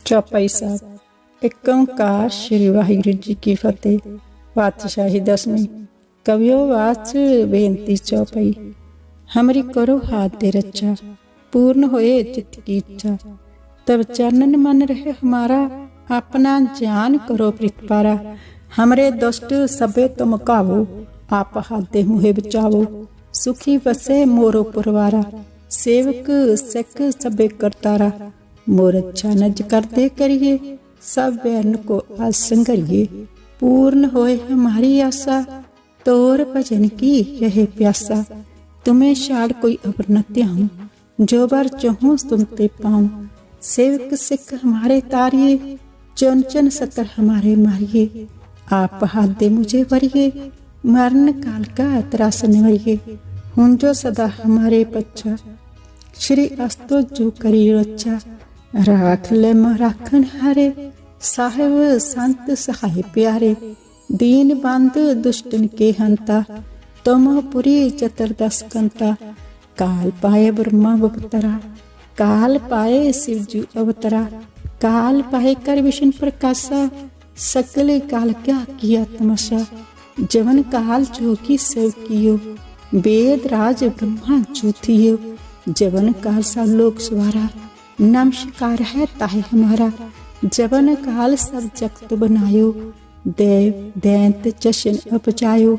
ਚੌਪਈ ਸਾਹਿਬ। ਇੱਕ ਓਂਕਾਰ ਸ਼੍ਰੀ ਵਾਹਿਗੁਰੂ ਜੀ ਕੀ ਫਤਿਹ। ਪਾਤਸ਼ਾਹੀ ਦਸਵੀਂ। ਕਵਿਓ ਵਾਚ ਬੇਨਤੀ ਚੌਪਈ। ਹਮਰੀ ਕਰੋ हाथ दे रचा, पूर्ण होए चित्त की इच्छा। तब चरणन मन रहे हमारा, अपना ज्ञान करो प्रतिपारा। हमरे दुष्ट सबे तुम कावो, आप हाथ दे मुहे बचावो। सुखी बसे मोरो पुरवारा, सेवक सिख सबे करतारा। मोर अच्छा नज करते करिए, सब बैरन को आज संघरिए। पूर्ण होए हमारी आशा, तोर भजन की रहे प्यासा। तुम्हें शाड़ कोई अबर न त्याऊं, जो बार चहूं सुनते पाऊं। सेवक सिख हमारे तारिये, चुन चुन सतर हमारे मारिये। आप हाथ दे मुझे वरिये, मरण काल का त्रास निवरिये। हुन जो सदा हमारे पच्छा, श्री अस्तो जो करी रचा। राख ले राखन हारे, साहिब संत सहाय प्यारे। दीन बंद दुष्टन के हंता, तुम पुरी चतुर्दश कंता। काल पाए ब्रह्मा अवतरा, काल पाए शिवजू अवतरा। काल पाए कर विष्णु प्रकाशा, सकल काल क्या किया तमाशा। जवन काल जो की सेव कियो, वेद राज ब्रह्मा जूथियो। जवन काल सा लोक सवारा, नमस्कार है ताहे हमारा। जवन काल सब जगत बनायो, देव दैंत जशन अपचायो।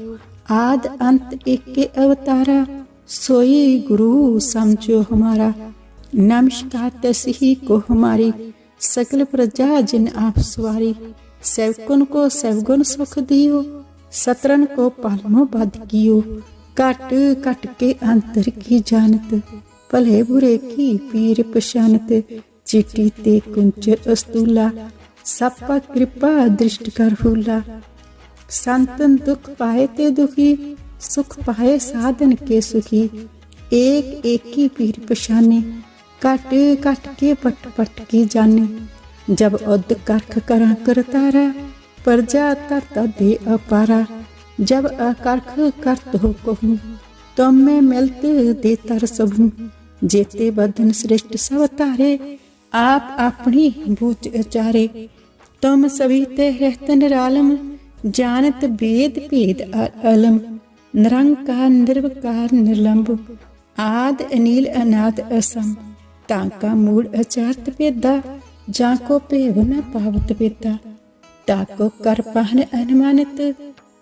आद अंत एक के अवतारा, सोई गुरु समझो हमारा। नमस्कार तसी को हमारी, सकल प्रजा जिन आप सवारी। सेवकुन को सेवगुन सुख दियो, सतरन को पालमो बद कियो। कट कट के अंतर की जानत, भले बुरे की पीर पशानत। चिटी ते कुंच अस्तूला, सपा कृपा दृष्ट कर फूला। संतन दुख पाए ते दुखी, सुख पाए साधन के सुखी। एक एक की पीर पशाने, कट कट के पट पट की जाने। जब उद करख करा करतारा, प्रजा तरता दे अपारा। जब अकर्ख करत हो कहूँ, तुम में मिलते दे तर सबू। जेते बदन श्रेष्ठ सब तारे, आप अपनी बूझ अचारे। तुम सभी ते रहत निरालम, जानत वेद भेद अलम। निरंकार निर्विकार निर्लंब, आद अनिल अनाद असम। ताका मूड अचारत वेदा, जाको भेव न पावत वेदा। ताको कर पाहन अनुमानित,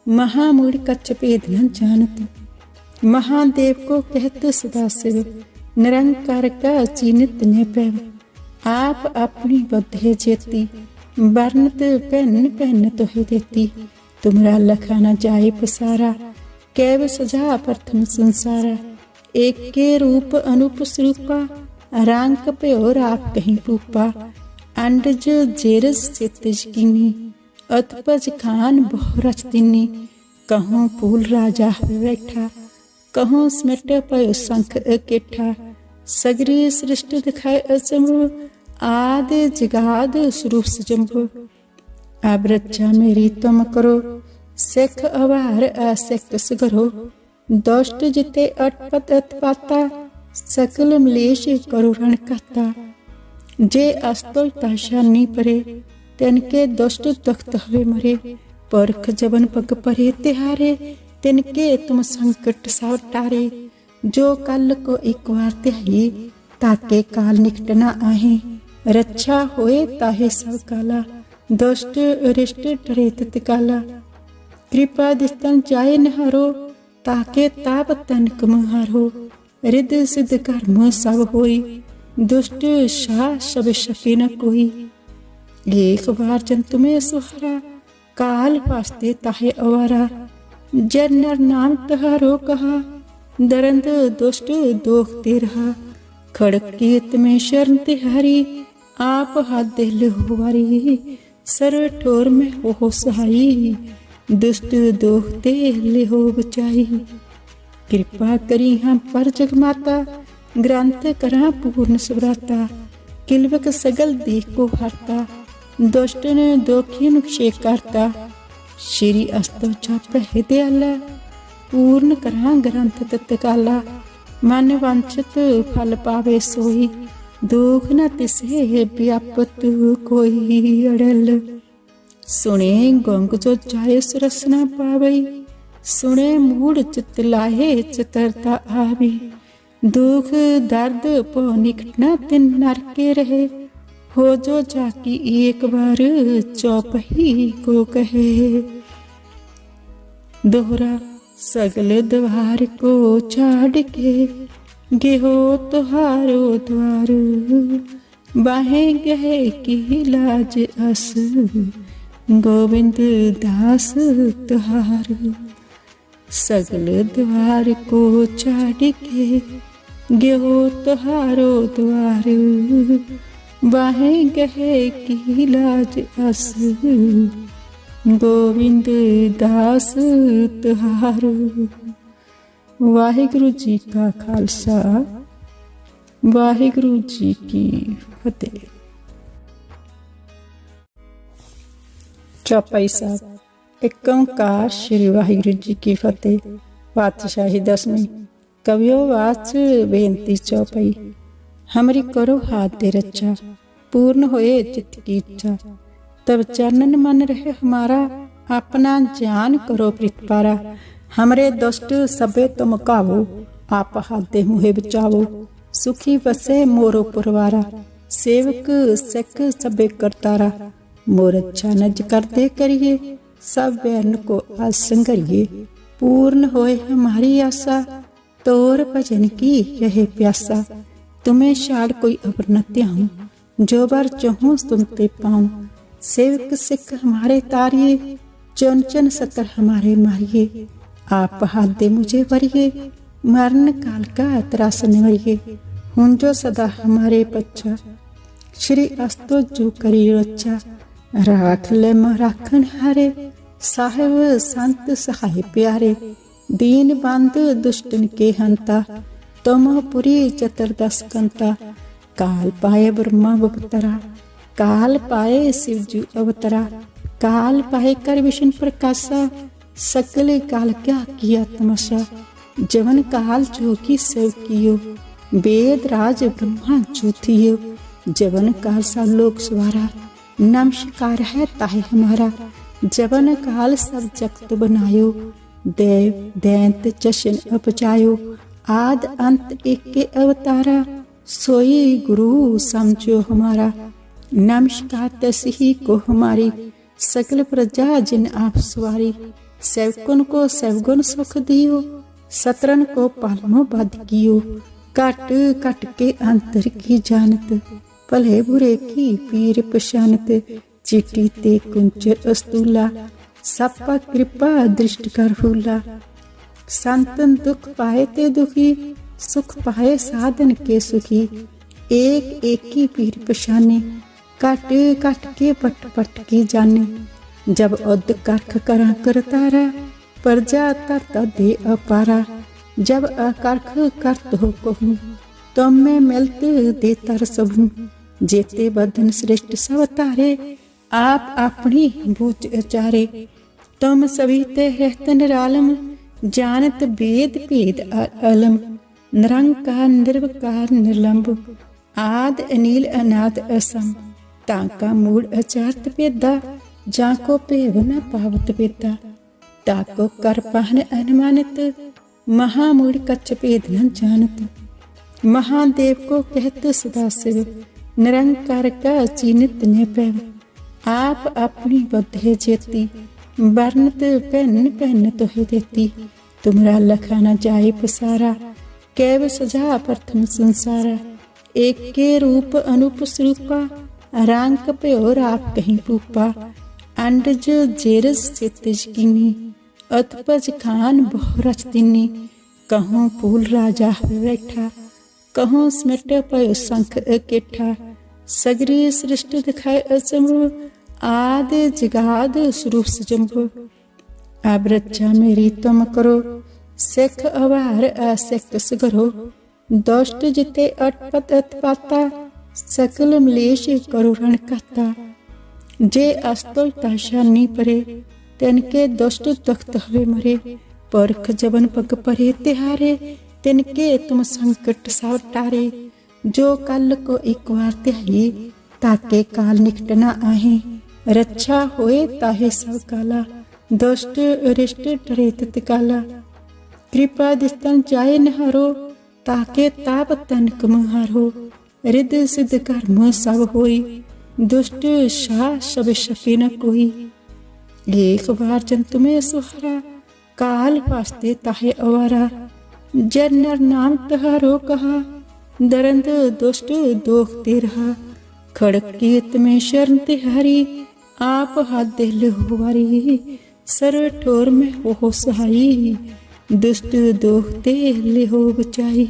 महामूड कच्छ भेद न जानत। महादेव को कहत सदा शिव, निरंकार का चीनित न पैव। आप अपनी बद्धे जेती, वर्णत पहन पहन तोहे देती। तुमरा लखा न जाए पसारा, कैव सजा प्रथम संसारा। एक के रूप अनूप स्वरूपा, रांक प्योर आप कहीं रूपा। अंडज जेरज सितज कीनी, अतपज खान बहु रचतिनी। कहूँ फूल राजा बैठा, कहूँ स्मिट पयो संख अकेठा। सगरी सृष्टि दिखाए अचंभ, आद जगाद स्वरूप सजंभ। अब रक्षा मेरी तुम करो, सिख अवार असिख सगरो। दुष्ट जिते अटपट अतपाता, सकल मलेश करो रण कहता। जे अस्तुल ताशानी परे, तिनके दुष्ट तख्त हवे मरे। परख जबन पग परे तिहारे, तिनके तुम संकट साव टारे। जो कल को एक बार त्याही, ताके काल निकट न आहे। रक्षा होए ताहे सब काला, दुष्ट अरिष्ट डरे तत्काला। कृपा दिस्तन जाए नहारो, ताके ताप तनक मुहारो। रिद सिद्ध कर्म सब होई, दुष्ट शाह सब शके न कोई। एक बार जंतु में सुहारा, काल वास्ते ताहे अवारा। जन नर नाम तहारो कहा, दरंद दुष्ट दोखते रहा। खड़क कीत में शरण तिहारी, आप हाथ दे लो वारी। सर्व ठोर में हो सहाई, दुष्ट दोखते ले हो बचाई। कृपा करी हम पर जगमाता, ग्रंथ करा पूर्ण सुभ्राता। किलवक सगल देख को हरता, दुष्ट ने दोखी नुक्षे करता। श्री अस्तो छाप है दयाला, पूर्ण करा ग्रंथ तत्काला। मन वांछित फल पावे सोई, दुख न तिसे व्यापत कोई अड़ल। सुने गंग जो जाए सुरस न पावई, सुने मूड चित लाहे चितरता आवी। दुख दर्द पो निकट न तिन नर के रहे, हो जो जाकी एक बार चौपही को कहे। दोहरा सगल द्वार को छाड़ के, गेहो तुहारो द्वार। बाहें गहे की लाज अस, गोविंद दास तुहार। सगल द्वार को छाड़ के, गेहो तुहारो द्वार। बाहें गहे की लाज अस, गोविंद दास तुहार। वाहिगुरु जी का खालसा, वाहिगुरु जी की फतेह। चौपाई साहब। एक ओंकार श्री वाहिगुरु जी की फतेह। पातशाही दसवीं। कवियो वाच बेनती चौपाई। हमरी करो हाथ दे रक्षा, पूर्ण होए चित्त की इच्छा। तब चरणन मन रहे हमारा, अपना ज्ञान करो प्रीतपारा। हमरे दुष्ट सबे तुम कावो, आप हाथ दे मुहे बचावो। सुखी बसे मोरो पुरवारा, सेवक सिख सबे करतारा। मोर अच्छा नज करते करिए, सब बैरन को आज संघरिए। पूर्ण होए हमारी आशा, तोर भजन की रहे प्यासा। तुम्हें शाड़ कोई अबर न त्याऊं, जो बार चाहूं सुनते पाऊं। सेवक सिख हमारे तारिये, चुन चुन सतर हमारे मारिये। आप हाथ दे मुझे वरिये, मरण काल का त्रास निवरिये। हुन जो सदा हमारे पच्छा, श्री अस्तो जो करी रक्षा। राख ले राखन हारे, साहिब संत सहाय प्यारे। दीन बंद दुष्टन के हंता, तुम पुरी चतुर्दश कंता। काल पाए ब्रह्मा अवतरा, काल पाए शिवजू अवतरा। काल पाए कर विष्णु प्रकाशा, सकल काल क्या किया तमाशा। जवन काल जो की सेव कियो, वेद राज ब्रह्मा जो थियो। जवन काल सा लोक सवारा, नमस्कार है ताहे हमारा। जवन काल सब जगत बनायो, देव दैंत चशन अपचायो। आद अंत एक के अवतारा, सोई गुरु समझो हमारा। नमस्कार तसी को हमारी, सकल प्रजा जिन आप सवारी। सेवकन को सेवगुन सुख दियो, सतरन को पालमो बद कियो। कट कट के अंतर की जानत, भले बुरे की पीर पशानत। चिटी ते कुंच अस्तूला, सपा कृपा दृष्ट कर फूला। संतन दुख पाए ते दुखी, सुख पाए साधन के सुखी। एक एक की पीर पशाने, कट कट के पट पट की जाने। जब उद करख करा करतारा, प्रजा तरत दे अपारा। जब अकर्ख करत हो कहूँ, तुम में मिलत दे तर सबू। जेते बदन श्रेष्ठ सब तारे, आप अपनी बूझ अचारे। तुम सभी ते रहत निरालम, जानत वेद भेद अलम। निरंकार निर्विकार निर्लंब, आद अनिल अनाद असम। ताका मूड अचारत पेदा, जाको पेव न पावत पेदा। ताको कर पाहन अनुमानित, महामूड कच्छ भेद न जानत। महादेव को कहत सदा शिव, निरंकार का चीनित न पैव। आप अपनी बुद्धि जेती, वर्णत पहन पहन तोहे देती। तुमरा लखा न जाए पसारा, कैव सजा प्रथम संसारा। एक के रूप अनूप स्वरूपा, रंग प्योर आप कहीं रूपा। अंडज जेरज सितज कीनी, अतपज खान बहु रच दिनी। कहूँ फूल राजा बैठा, कहूँ स्मिट पयो शंख अकेठा। सगरी सृष्टि दिखाए अचंभ, आद जगाद स्वरूप सजंभ। अब रक्षा मेरी तुम करो, सिख अवार असिख सगरो। दुष्ट जिते अटपट अतपाता, सकल मलेश करो रण कहता। जे अस्तुल ताशानी परे, तिनके दुष्ट तख्त हवे मरे। परख जबन पग परे तिहारे, तिनके तुम संकट साव टारे। जो कल को एक बार त्याई, ताके काल निकट न आहे। रक्षा होए ताहे सब काला, दुष्ट अरिष्ट डरे तत्काला। कृपा दिस्तन जाए नहारो, ताके ताप तनक मुहारो। रिद सिद्ध कर्म सब होई, दुष्ट शाह सब शके न कोई। एक बार जंतु में सुहारा, काल वास्ते ताहे अवारा। जन नर नाम तहारो कहा, दरंद दुष्ट दोखते रहा। खड़क कीत में शरण तिहारी, आप हाथ दिल हुआरी। सर ठोर में हो सहाई, दुष्ट दोखते ले हो बचाई।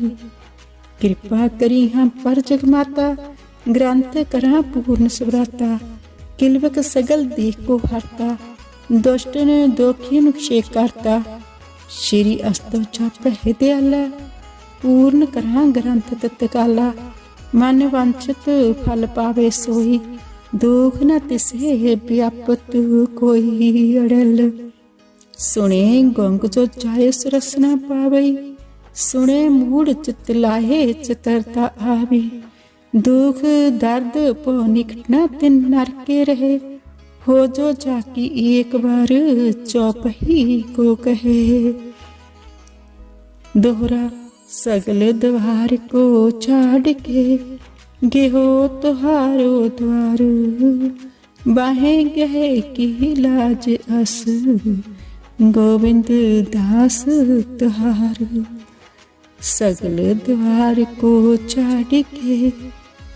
कृपा करी हम पर जगमाता, ग्रंथ करा पूर्ण सुभ्राता। किलवक सगल देख को हरता, दुष्ट ने दोखी क्षे करता। श्री अस्तो छप है दयाला, पूर्ण करा ग्रंथ तत्काला। मन वांछित फल पावे सोई, दुख न तिसे व्यापत कोई अड़ल। सुने गंग जो जाए सुरस न पावई, सुने मूड चित लाहे चितरता आवी। दुख दर्द पो निकट न तिन नरके रहे, हो जो जाकी एक बार चौपही को कहे। दोहरा सगल द्वार को छाड़ के, गेहो तुहारो द्वार। बाहें गहे की लाज अस, गोविंद दास तुहार। सगल द्वार को छाड़ के,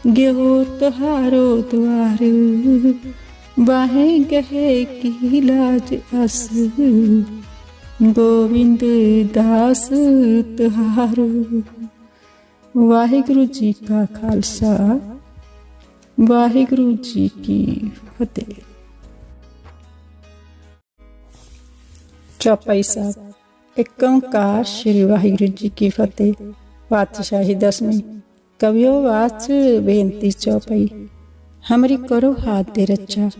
गेहो तुहारो द्वार। बाहें गहे की लाज अस, गोविंद दास तुहार। वाहिगुरु जी का खालसा, वाहिगुरु जी की फतेह। चौपाई साहब। एक ओंकार श्री वाहिगुरु जी की फतेह। पातशाही दसवीं। कवियो वाच बेनती चौपाई। हमरी करो हाथ दे रक्षा,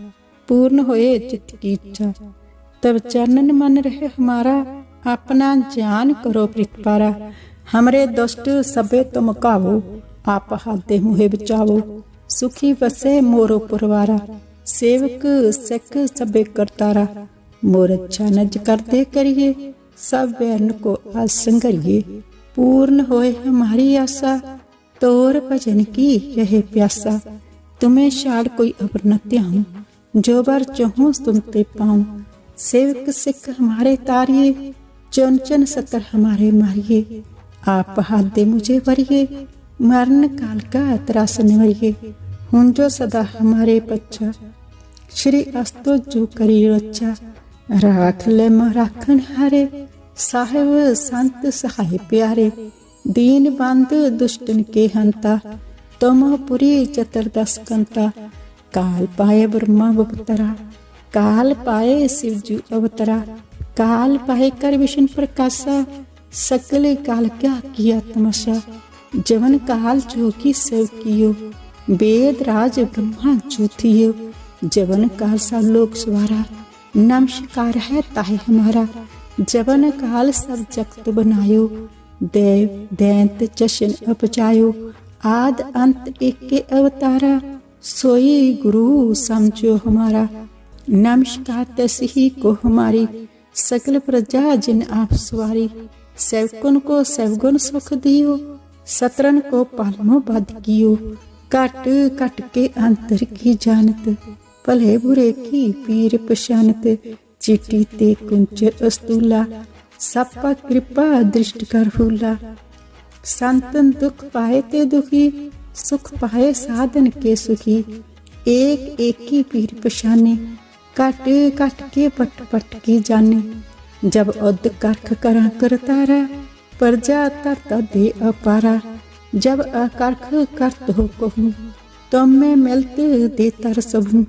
पूर्ण होए चित्त की इच्छा। तब चरणन मन रहे हमारा, अपना ज्ञान करो प्रतिपारा। हमरे दुष्ट सबे तुम कावो, आप हाथ दे मुहे बचावो। सुखी बसे मोरो पुरवारा, सेवक सिख सबे करतारा। मोर अच्छा नज करते करिए, सब बैरन को आज संघरिए। पूर्ण होए हमारी आशा, तोर भजन की रहे प्यासा। तुम्हें शाड़ कोई अबर न त्याऊं, जो बार चाहूं सुनते पाऊं। सेवक सिख हमारे तारिये, चुन चुन सतर हमारे मारिये। आप हाथ दे मुझे वरिये, मरण काल का त्रास निवरिये। हुन जो सदा हमारे पच्छा, श्री अस्तो जो करी रक्षा। राख ले राखन हारे, साहिब संत सहाय प्यारे। दीन बंद दुष्टन के हंता, तुम पुरी चतुर्दश कंता। काल पाए ब्रह्मा बपतरा, काल पाए शिवजू अवतरा। काल पाए कर विष्णु प्रकाशा, सकल काल क्या किया तमाशा। जवन काल जो की सेव कियो, वेद राज ब्रह्मा जो थियो। जवन काल सा लोक सवारा, नमस्कार है ताहे हमारा। जवन काल सब जगत बनायो, देव दैंत जशन अपचायो। आद अंत एक के अवतारा, सोई गुरु समझो हमारा। नमस्कार तसी को हमारी, सकल प्रजा जिन आप सवारी। सेवकुन को सेवगुन सुख दियो, सतरन को पालमो बद कियो। कट कट के अंतर की जानत, भले बुरे की पीर पशानत। चिटी ते कुंच अस्तूला, सपा कृपा दृष्ट कर फूला। संतन दुख पाए ते दुखी, सुख पाए साधन के सुखी। एक एक की पीर पशाने, कट कट के पट पट के जाने। जब उद करख करा करतारा, प्रजा तरता दे अपारा। जब अकर्ख करत हो कहूँ, तुम में मिलते दे तर सबू।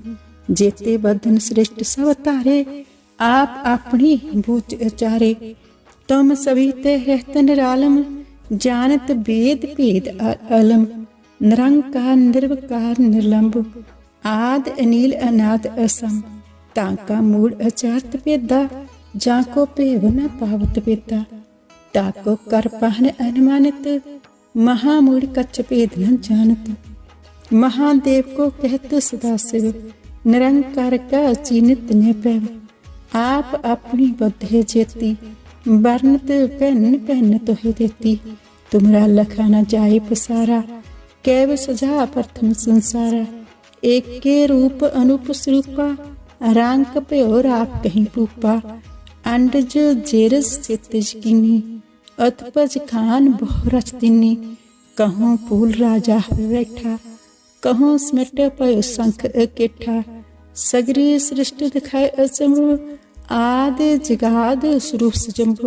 जेते बदन श्रेष्ठ सब तारे, आप अपनी बूझ अचारे। तुम सभी ते रहते निरालम, जानत वेद भेद अलम। निरंकार निर्विकार निर्लंब, आद अनिल अनाद असम। ताका मूड अचारत पेदा, जाको पेव न पावत पेदा। ताको कर पहन अनुमानित, महामूढ़ कच्छ भेद न जानत। महादेव को कहत सदाशिव, निरंकार का चीनित न्यपैव। आप अपनी बुद्धि जेती, वर्णत पहन पहन तोहे देती। तुमरा लखा न जाए पसारा, कैव सजा प्रथम संसारा। एक के रूप अनूप स्वरूपा, रांक पे और आप कहीं रूपा। अंडज जेरज सितज कीनी, अतपज खान बहुरच दिनी। कहूँ फूल राजा बैठा, कहूँ स्मिट पयो शंख अकेठा। सगरी सृष्टि दिखाए अचंभ, आदि जगाद स्वरूप सजंभ।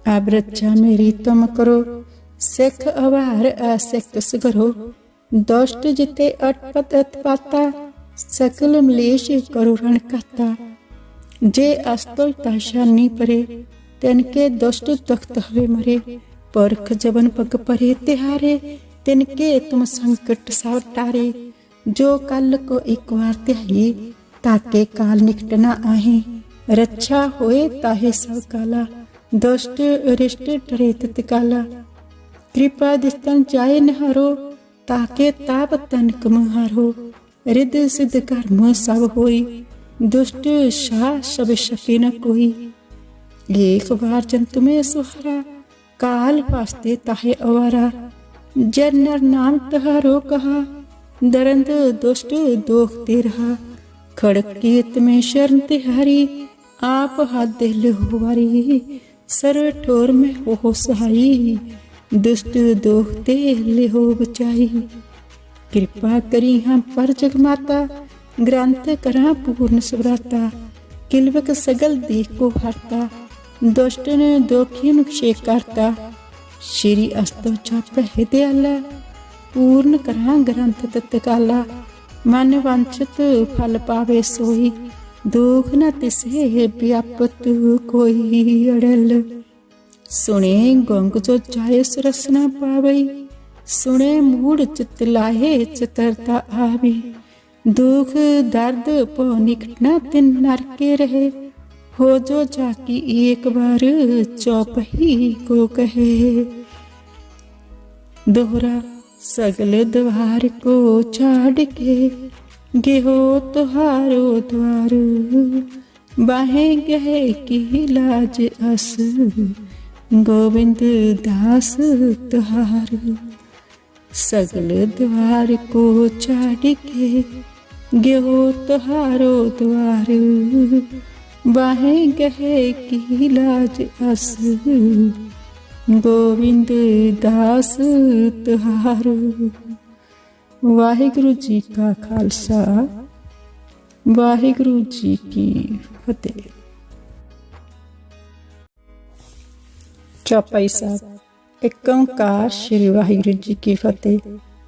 अब रक्षा मेरी तुम करो, सिख अवार असिख सगरो। दुष्ट जिते अटपट अतपाता, सकल मलेश करो रण कहता। जे अस्तुल ताशानी परे, तिनके दुष्ट तख्त हवे मरे। परख जबन पग परे तिहारे, तिनके तुम संकट साव टारे। जो कल को एक बार त्याही, ताके काल निकट न आहे। रक्षा होए ताहे सब काला, दुष्ट अरिष्ट डरे तत्काला। कृपा दिस्तन जाए नहारो, ताके ताप तनक मुहारो। रिद सिद्ध कर्म सब होई, दुष्ट शाह सब शके न कोई। एक बार जंतु में सुहारा, काल वास्ते ताहे अवारा। जन नर नाम तहारो कहा, दरंद दुष्ट दोखते रहा। खड़क कीत में शरण तिहारी, आप हाथ दिल होवारी। सर्व ठोर में हो सहाई, दुष्ट दोखते ले हो बचाई। कृपा करी हम पर जगमाता, ग्रंथ करा पूर्ण सुभ्राता। किलवक सगल देख को हरता, दुष्ट ने दोखी नुक्षे करता। श्री अस्तो छाप है दयाला, पूर्ण करा ग्रंथ तत्काला। मन वांछित फल पावे सोई, दुख न तिसे व्यापत कोई अड़ल। सुने गंग जो जाए सुरस न पावई, सुने मूड चित लाहे चतरता आवे। दुख दर्द पो निकट न तिन नरके रहे, हो जो जाकी एक बार चौपही को कहे। दोहरा सगल द्वार को छाड़ के, गेहो तुहारो द्वार। बाहें गहे की लाज अस, गोविंद दास तुहार। सगल द्वार को छाड़ के, गेहो तुहारो द्वार। बाहें गहे की लाज अस, गोविंद दास तुहार। वाहिगुरु जी का खालसा, वाहिगुरु जी की फतेह। चौपाई साहब। एक ओंकार श्री वाहिगुरु जी की फतेह।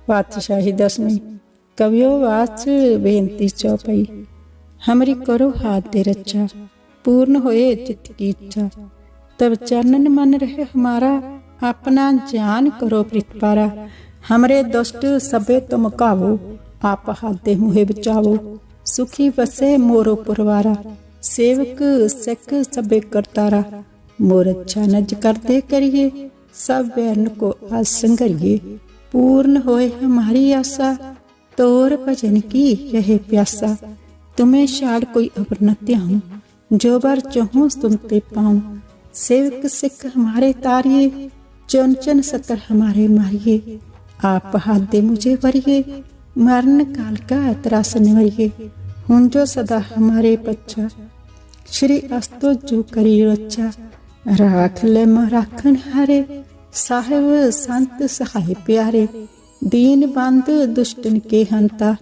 पातशाही दसवीं। कवियो वाच बेनती चौपाई। हमारी करो हाथ दे रक्षा, पूर्ण होए चित्त की इच्छा। तब चरणन मन रहे हमारा, अपना ज्ञान करो प्रीतपारा। हमरे दुष्ट सबे तुम कावो, आप हाथ दे मुहे बचावो। सुखी बसे मोरो पुरवारा, सेवक सिख सबे करतारा। मोर अच्छा नज करते करिए, सब बैरन को आज संगरिए। पूर्ण होए हमारी आशा, तोर भजन की रहे प्यासा। तुम्हें शाड़ कोई अबर न त्याऊं, जो बार चाहूं सुनते पाऊं। सेवक सिख हमारे तारिये, चुन चुन सतर हमारे मारिये। आप हाथ दे मुझे वरिये, मरण काल का त्रास निवरिये। हुन जो सदा हमारे पच्छा, श्री अस्तो जो करी रक्षा। राख ले राखन हारे, साहिब संत सहाय प्यारे। दीन बंद दुष्टन के हंता,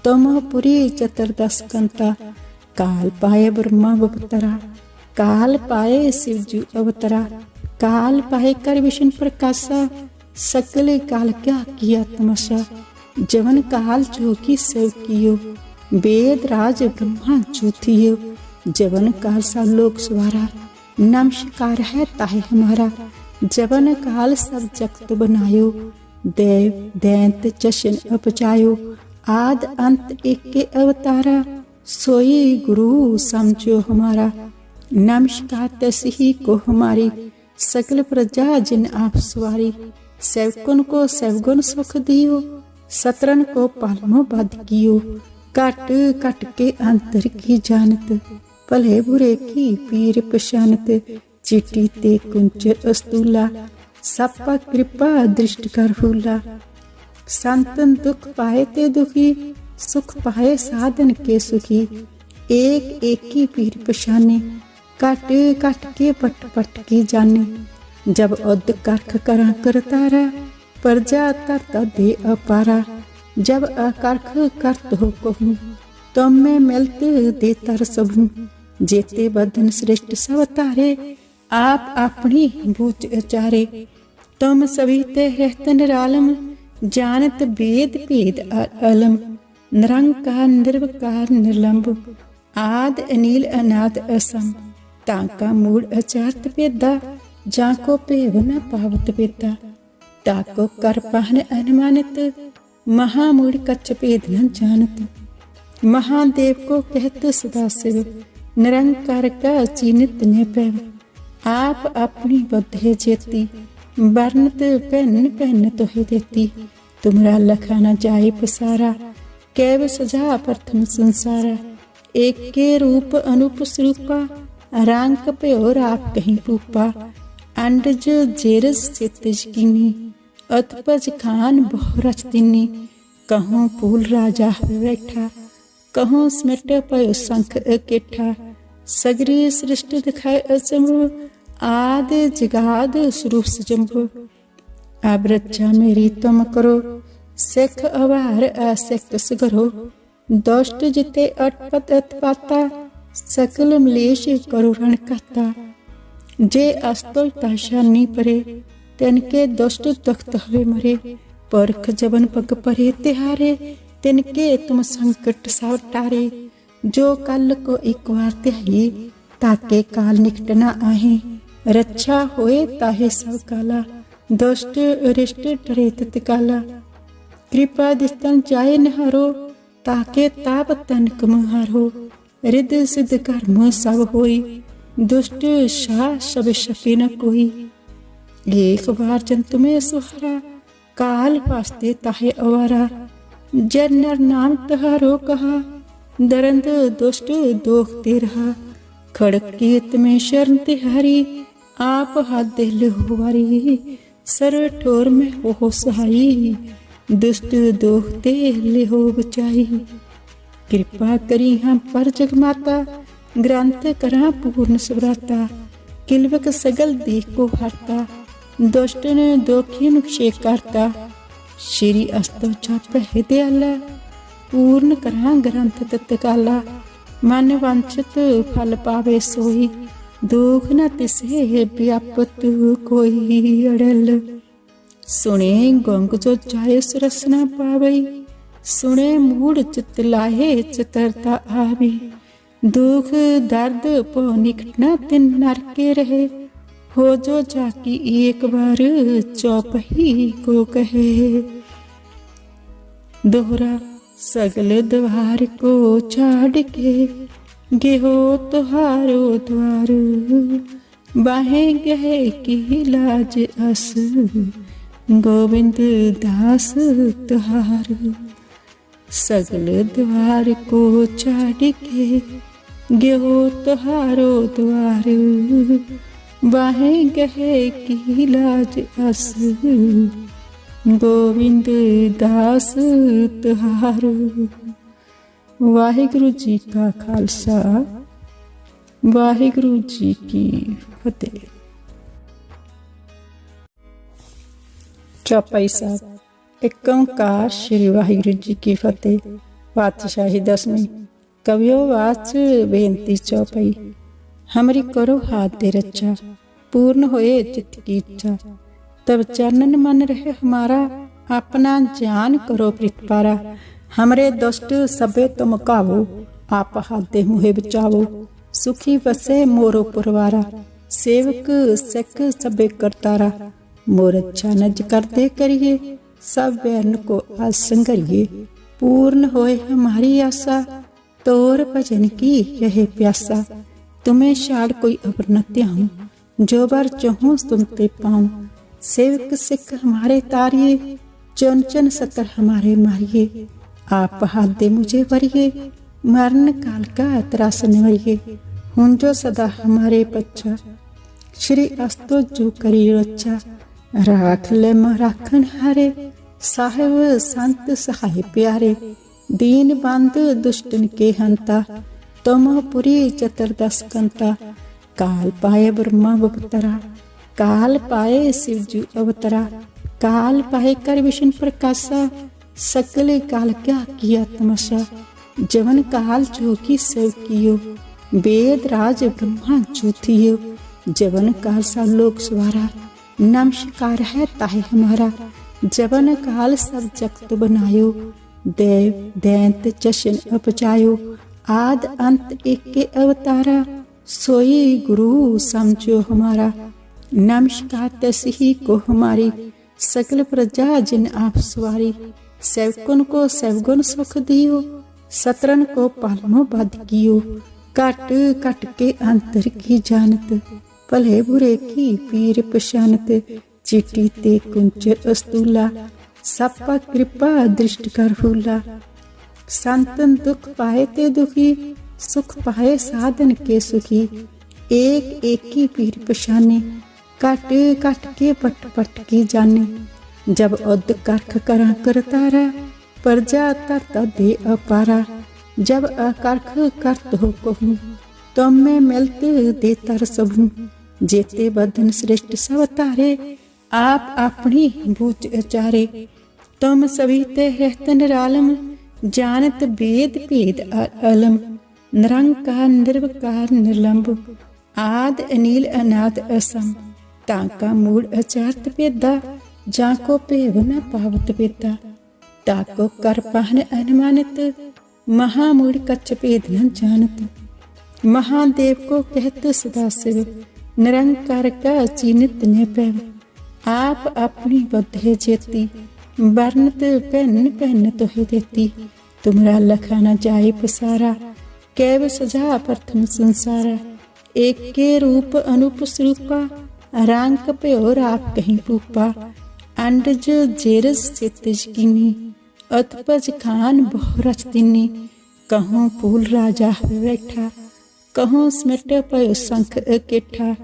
तुम पुरी चतुर्दश कंता। काल पाए ब्रह्मा अवतरा, काल पाए शिवजू अवतरा। काल पाए कर विष्णु प्रकाशा, सकल काल क्या किया तमाशा। जवन काल चौकी सेव कियो, वेद राज ब्रह्मा ज्योतियो। जवन काल सा लोक सवारा, नमस्कार है ताहे हमारा। जवन काल सब जगत बनायो, देव दैंत जशन अपचायो। आद अंत एक के अवतारा, सोई गुरु समझो हमारा। नमस्कार तसी को हमारी, सकल प्रजा जिन आप सवारी। सेवकुन को सेवगुन सुख दियो, सतरन को पालमो बद कियो। घट घट के अंतर की जानत, भले बुरे की पीर पशानत। चिट्ठी ते कुंच अस्तूला, सपा कृपा दृष्ट कर फूला। संतन दुख पाए ते दुखी, सुख पाए साधन के सुखी। एक एक की पीर पशाने, घट घट के पट पट की जाने। जब उद करख करा करतारा, प्रजा तरता दे अपारा। जब अकर्ख करत हो कहूँ, तुम में मिलते दे तर सबू। जेते बदन श्रेष्ठ सब तारे, आप अपनी बूझ अचारे। तुम सभी ते रहत निरालम, जानत वेद भेद अलम। निरंकार निर्विकार निर्लंब, आद अनिल अनाद असम। ताका मूड अचारत वेदा, जाको भेव न पावत वेदा। ताको कर पाहन अनुमानित, महामूड कच्छ भेद न जानत। महादेव को कहत सदाशिव, निरंकार का चीनित ने पैव। आप अपनी बुद्धि जेती, वर्णत पहन पहन तोहे देती। तुमरा लखा न जाए पसारा, कैव सजा प्रथम संसारा। एक के रूप अनूप स्वरूपा, रंग प्योर आप कहीं रूपा। अंडज जेरज सितज कीनी, अतपज खान बहु रचतिनी। कहूँ फूल राजा बैठा, कहूँ सिमट पयो शंख अकेठा। सगरी सृष्टि दिखाए अचंभ, आद जगाद स्वरूप सजंभ। अब रक्षा मेरी तुम करो, सिख अवार असिख सगरो। दुष्ट जिते अटपट अतपाता, सकल मलेश करो रण कहता। जे अस्तुल ताशानी परे, तिनके दुष्ट तख्त हवे मरे। परख जबन पग परे तिहारे, तिनके तुम संकट सब टारे। जो कल को एक बार त्याही, ताके काल निकट न आहे। रक्षा होए ताहे सब काला, दुष्ट अरिष्ट डरे तत्काला। कृपा दिस्तन जाए नहारो, ताके ताप तनक मुहारो। रिद सिद्ध कर्म सब होई, दुष्ट शाह सब शपे न कोई। एक बार जंतु में सुहारा, काल वास्ते ताहे अवारा। जन नर नाम तहारो कहा, दरंद दुष्ट दोखते रहा। खड़क कीत में शरण तिहारी, आप हाथ दिल हुआरी। सर ठोर में हो सहाई, दुष्ट दोखते ले हो बचाई। कृपा करी हम पर जगमाता, ग्रंथ करा पूर्ण सुभ्राता। किलवक सगल देख को हरता, दुष्ट ने दोखी नुक्षेक करता। श्री अस्तो छाप है दयाला, पूर्ण करा ग्रंथ तत्काला। मन वांछित फल पावे सोई, दुख न तिसे व्यापत कोई अड़ल। सुने गंग जो जाए सुरस न पावई, सुने मूड चित लाहे चितरता आवी। दुख दर्द पो निकट न तिन नरके रहे, हो जो जाकी एक बार चौपही को कहे। दोहरा सगल द्वार को छाड़ के, गेहो तुहारो द्वार। बाहें गहे की लाज अस, गोविंद दास तुहार। सगल द्वार को छाड़ के, गेहो तुहारो द्वार। बाहें गहे की लाज अस, गोविंद दास तुहार। वाहिगुरु जी का खालसा, वाहिगुरु जी की फतेह। चौपाई साहब। एक ओंकार श्री वाहिगुरु जी की फतेह। पातशाही दसवीं। कवियो वाच बेनती चौपाई। हमारी करो हाथ दे रक्षा, पूर्ण होए चित्त की इच्छा। तब चरणन मन रहे हमारा, अपना ज्ञान करो प्रीतपारा। हमरे दुष्ट सबे तुम कावो, आप हाथ दे मुहे बचावो। सुखी बसे मोरो पुरवारा, सेवक सिख सबे करतारा। मोर अच्छा नज करते करिए, सब बैरन को आज संघरिए। पूर्ण होए हमारी आशा, तोर भजन की रहे प्यासा। तुम्हें शाड़ कोई अबर न त्याऊं, जो बार चहूँ सुनते पाऊं। सेवक सिख हमारे तारिये, चुन चुन सतर हमारे मारिये। आप हाथ दे मुझे वरिये, मरण काल का त्रास निवरिये। हुन जो सदा हमारे पच्छा, श्री अस्तो जो करी रक्षा। राख ले राखन हारे, साहिब संत सहाय प्यारे। दीन बंद दुष्टन के हंता, तुम पुरी चतुर्दश कंता। काल पाए ब्रह्मा अवतरा, काल पाए शिवजू अवतरा। काल पाए कर विष्णु प्रकाशा, सकल काल क्या किया तमाशा। जवन काल जो की सेव कियो, वेद राज ब्रह्मा ज्योतियो। जवन काल सा लोक सवारा, नमस्कार है ताहे हमारा। जवन काल सब जगत बनायो, देव दैंत जशन अपचायो। आद अंत एक के अवतारा, सोई गुरु समझो हमारा। नमस्कार तसी को हमारी, सकल प्रजा जिन आप सवारी। सेवकुन को सेवगुन सुख दियो, सतरन को पालमो बद कियो। कट कट के अंतर की जानत, भले बुरे की पीर पशानत। चिटी ते कुंच अस्तूला, सपा कृपा दृष्ट कर फूला। संतन दुख पाए ते दुखी, सुख पाए साधन के सुखी। एक एक की पीर पशाने, कट कट के पट पट की जाने। जब उद करख करा करतारा, प्रजा तरता दे अपारा। जब अकर्ख करत हो कहूँ, तुम में मिलते दे तर सबू। जेते बदन श्रेष्ठ सब तारे, आप अपनी बूझ अचारे। तुम सभी ते रहत निरालम, जानत वेद भेद अलम। निरंकार निर्विकार निर्लंब, आद अनिल अनाद असम। ताका मूड अचारत पेदा, जाको पेव न पावत पेदा। ताको कर पाहन अनुमानित, महामूड कच्छ भेद न जानत। महादेव को कहत सदा शिव, निरंकार का चीनित न पैव। आप अपनी बुद्धि जेती, वर्णत पहन पहन तोहे देती। तुमरा लखा न जाए पसारा, कैव सजा प्रथम संसारा। एक के रूप अनूप स्वरूपा, रंग प्योर आप कहीं रूपा। अंडज जेरज सितज कीनी, अतपज खान बहु रचतिनी। कहूँ फूल राजा बैठा, कहूँ स्मिट पयो शंख अकेठा।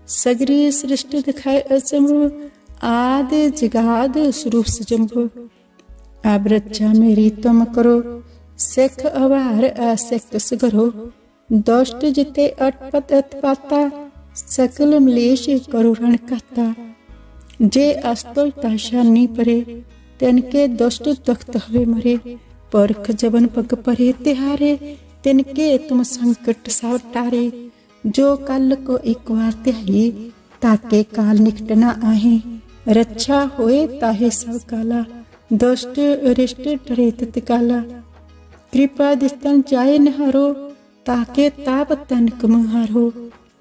सगरी सृष्टि दिखाए अचंभ, आद जगाद स्वरूप सजंभ। अब रक्षा मेरी तुम करो, सिख अवार असिख सगरो। दुष्ट जिते अटपट अतपाता, सकल मलेश करो रण कहता। जे अस्तुल ताशानी परे, तिनके दुष्ट दुखत हवे मरे। परख जबन पग परे तिहारे, तिनके तुम संकट सब टारे। जो कल को एक बार त्याही, ताके काल निकट न आहे। रक्षा होए ताहे सब काला, दुष्ट अरिष्ट डरे तत्काला। कृपा दिस्तन जाए नहारो, ताके ताप तनक मुहारो।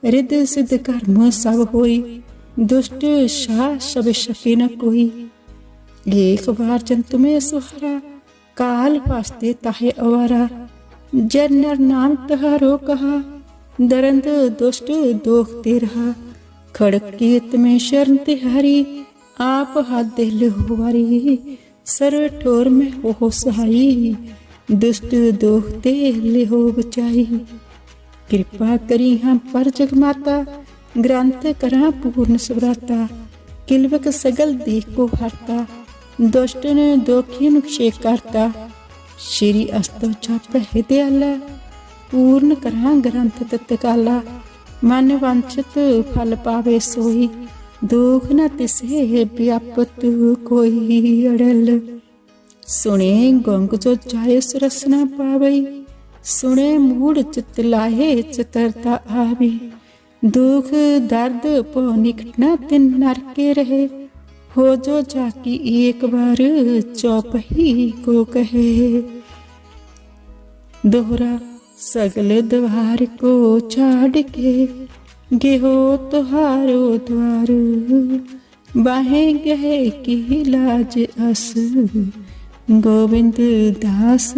रिद सिद्ध कर्म सब होई, दुष्ट शाह सब शके न कोई। एक बार जंतु में सुहारा, काल वास्ते ताहे अवारा। जन नर नाम तहारो कहा, दरंद दुष्ट दोखते रहा। खड़क कीत में शरण तिहारी, आप हाथ दे लो वारी। सर्व ठोर में हो सहाई, दुष्ट दोखते ले हो बचाई। कृपा करी हम पर जगमाता, ग्रंथ करा पूर्ण सुभ्राता। किलवक सगल देख को हरता, दुष्ट ने दोखी नुक्षे करता। श्री अस्तो छाप है दयाला, पूर्ण करा ग्रंथ तत्काला। मन वांछित फल पावे सोई, दुख न तिसे व्यापत कोई अड़ल। सुने गंग जो जाए सुरस न पावई, सुने मूड चित लाहे चतरता आवे। दुख दर्द पो निकट न तिन नरके रहे, हो जो जाकी एक बार चौपही को कहे। दोहरा सगल द्वार को छाड़ के, गेहो तुहारो द्वार। बाहे गहे की लाज अस, गोविंद दास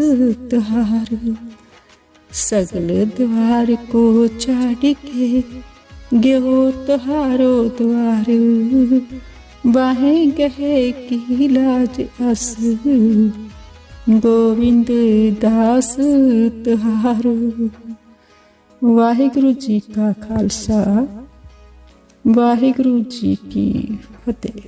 तुहार। सगल द्वार को छाड़ के, गेहो तुहारो द्वार। बाहें गहे की लाज अस गोविंद दास तुहारो। वाहिगुरु जी का खालसा, वाहिगुरु जी की फतेह।